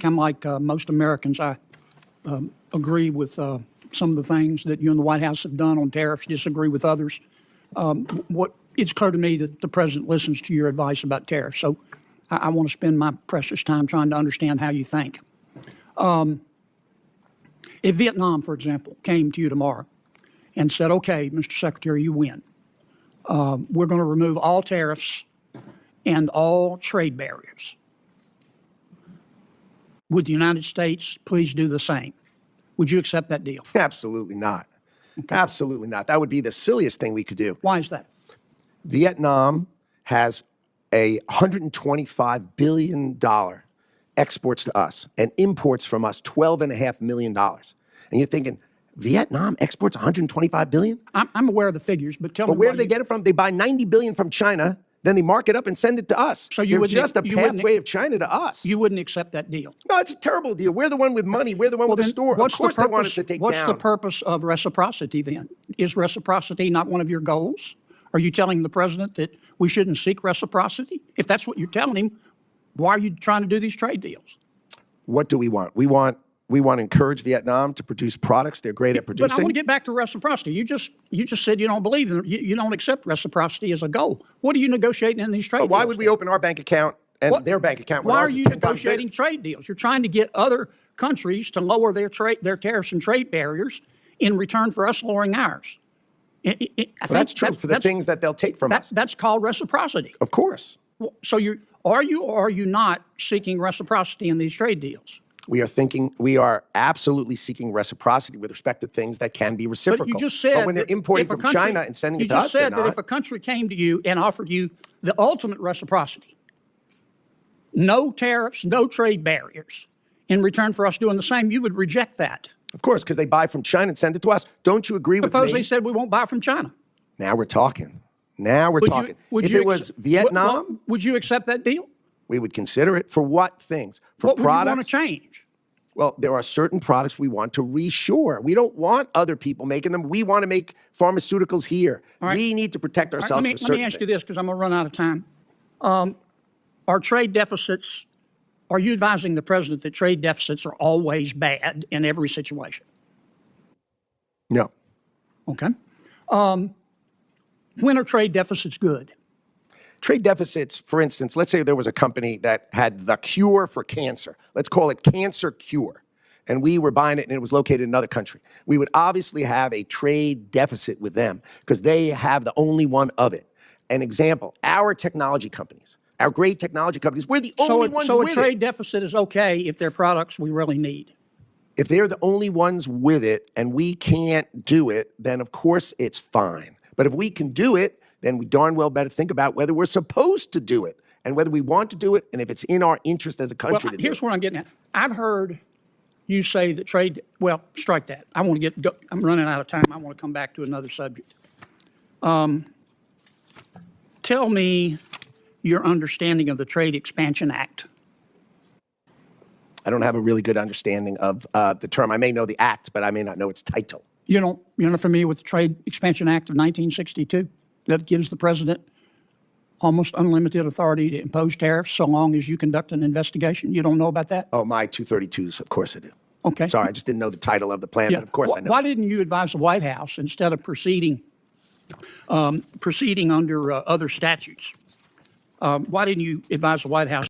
I'm like most Americans. I agree with some of the things that you and the White House have done on tariffs, disagree with others. It's clear to me that the president listens to your advice about tariffs. So I want to spend my precious time trying to understand how you think. If Vietnam, for example, came to you tomorrow and said, okay, Mr. Secretary, you win. We're going to remove all tariffs and all trade barriers. Would the United States please do the same? Would you accept that deal? Absolutely not. Okay. Absolutely not. That would be the silliest thing we could do. Why is that? Vietnam has a $125 billion exports to us and imports from us $12.5 million. And you're thinking, Vietnam exports $125 billion? I'm aware of the figures, but tell me where do they get it from? They buy $90 billion from China, then they mark it up and send it to us. So you're just a pathway of China to us. You wouldn't accept that deal? No, it's a terrible deal. We're the one with money. We're the one with the store. Of course they want us to take down. What's the purpose of reciprocity then? Is reciprocity not one of your goals? Are you telling the president that we shouldn't seek reciprocity? If that's what you're telling him, why are you trying to do these trade deals? What do we want? We want to encourage Vietnam to produce products they're great at producing. But I want to get back to reciprocity. You just said you don't believe in it. You don't accept reciprocity as a goal. What are you negotiating in these trade deals? Why would we open our bank account and their bank account? Why are you negotiating trade deals? You're trying to get other countries to lower their tariffs and trade barriers in return for us lowering ours. That's true for the things that they'll take from us. That's called reciprocity. Of course. So are you or are you not seeking reciprocity in these trade deals? We are absolutely seeking reciprocity with respect to things that can be reciprocal. But you just said but when they're importing from China and sending it to us, you just said that if a country came to you and offered you the ultimate reciprocity, no tariffs, no trade barriers, in return for us doing the same, you would reject that. Of course, because they buy from China and send it to us. Don't you agree with me? Suppose they said we won't buy from China. Now we're talking. If it was Vietnam, would you accept that deal? We would consider it. For what things? For what products? Would you want to change? Well, there are certain products we want to reshore. We don't want other people making them. We want to make pharmaceuticals here. Right. We need to protect ourselves from certain things. Let me ask you this, because I'm going to run out of time. Are trade deficits, are you advising the president that trade deficits are always bad in every situation? No. Okay. When are trade deficits good? Trade deficits, for instance, let's say there was a company that had the cure for cancer. Let's call it Cancer Cure. And we were buying it and it was located in another country. We would obviously have a trade deficit with them because they have the only one of it. An example, our technology companies, our great technology companies, we're the only ones with it. So a trade deficit is okay if they're products we really need. If they're the only ones with it and we can't do it, then of course it's fine. But if we can do it, then we darn well better think about whether we're supposed to do it and whether we want to do it and if it's in our interest as a country to do it. Here's what I'm getting at. I've heard you say that strike that. I'm running out of time. I want to come back to another subject. Tell me your understanding of the Trade Expansion Act. I don't have a really good understanding of the term. I may know the act, but I may not know its title. You're not familiar with the Trade Expansion Act of 1962 that gives the president almost unlimited authority to impose tariffs so long as you conduct an investigation? You don't know about that? Oh, my 232s, of course I do. Okay. Sorry, I just didn't know the title of the plan, but of course I know. Why didn't you advise the White House instead of proceeding under other statutes? Why didn't you advise the White House